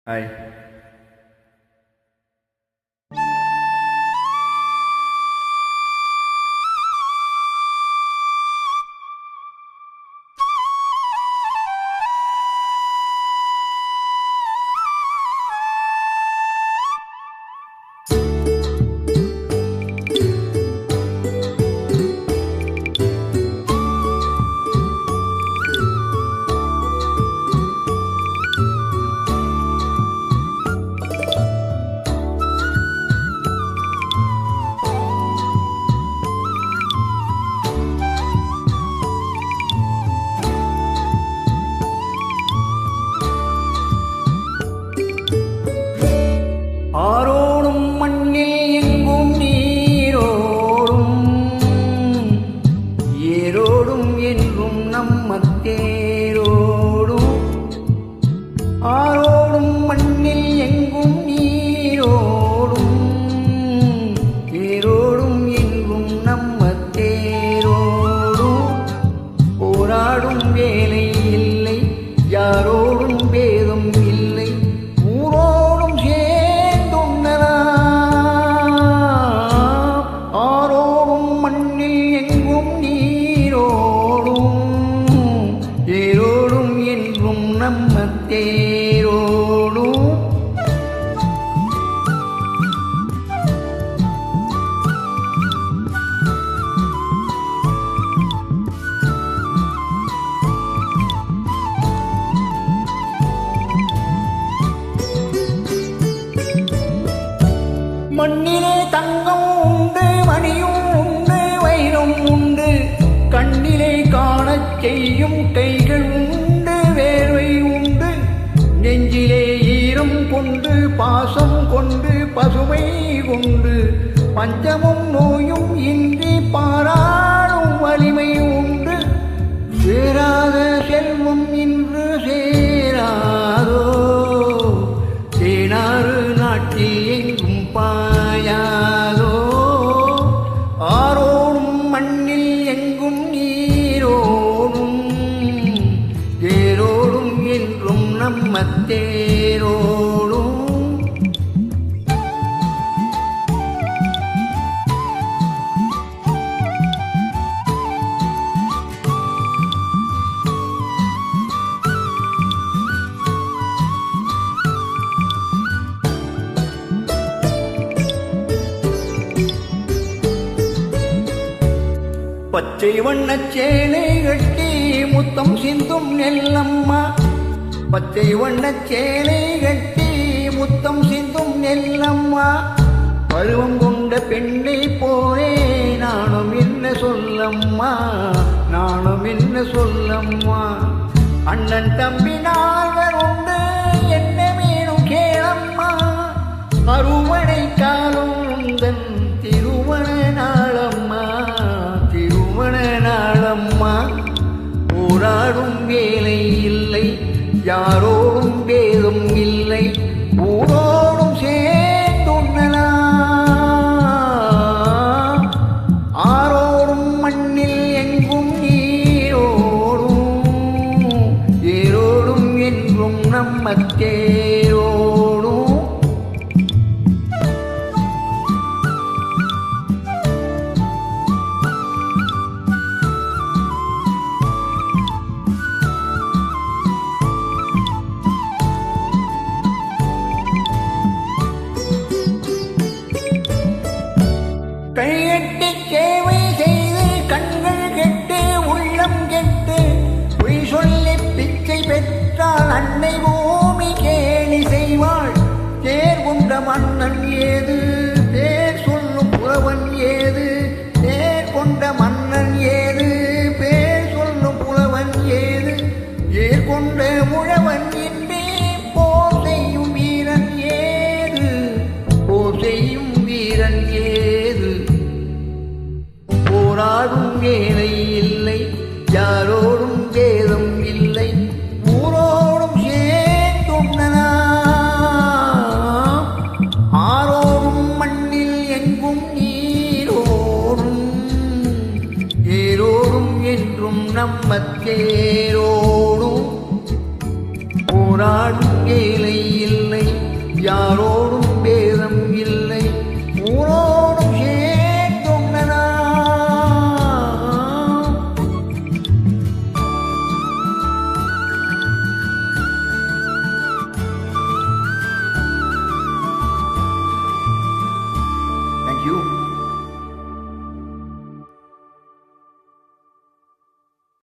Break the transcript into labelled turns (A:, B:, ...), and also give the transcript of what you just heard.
A: Hi. ஆரோடும் மண்ணில் எங்கும் நீரோடும், ஏரோடும் என்றும் நம்ம தேரோடும். ஆரோடும் மண்ணில் எங்கும் நீரோடும், ஏரோடும் என்றும் நம்ம தேரோடும். போராடும் வேலை இல்லை, யாரோடும் பேதம் இல்லை, ஊரோடும் ஆரோடும் மண்ணில் எங்கும் நீரோடும், ஏரோடும் என்றும் நம்ம தேரோடும். மண்ணிலே தங்கம் உண்டு, மணியும் உண்டு, வைரம் உண்டு, கண்ணிலே காணச் செய்யும் கைகள் உண்டு, வேர்வை உண்டு, நெஞ்சிலே ஈரம் கொண்டு, பாசம் கொண்டு, பசுமை கொண்டு, பஞ்சமும் நோயும் இன்றி பாராடும் வலிமை உண்டு. சேராத செல்வம் இன்று சேராதோ, தேனாறு நாட்டில் எங்கும் பாயாதோ. ஆரோடும் மண்ணில் எங்கும் நீரோடும், தேரோடும் என்றும் நம்ம தேரோடும். பச்சை வண்ணச் சேலை கட்டி முத்தம் சிந்தும் நெல்லம்மா, பச்சை வண்ணச் சேலை கட்டி முத்தம் சிந்தும் நெல்லம்மா. பருவம் கொண்ட பெண்ணை போலே நானும் என்ன சொல்லம்மா, நானும் என்ன சொல்லம்மா. அண்ணன் தம்பி நால்வர் உண்டு, என்ன வேணும் கேளம்மா. அறுவடை காலம் உந்தன் திருமண நாளம்மா, திருமண நாளம்மா. போராடும் வேலை இல்லை, யாரோடும் பேதம் இல்லை, ஊரோடும் சேர்ந்துண்ணலாம். ஆரோடும் மண்ணில் எங்கும் நீரோடும், ஏரோடும் என்றும் நம்ம தேரோடும். கையெட்டி சேவை செய்து கண்கள் கெட்டு உள்ளம் கெட்டு, பொய் சொல்லி பிச்சை பெற்றால் அன்னை பூமி கேலி செய்வாள். தேர் கொண்ட மன்னன் ஏது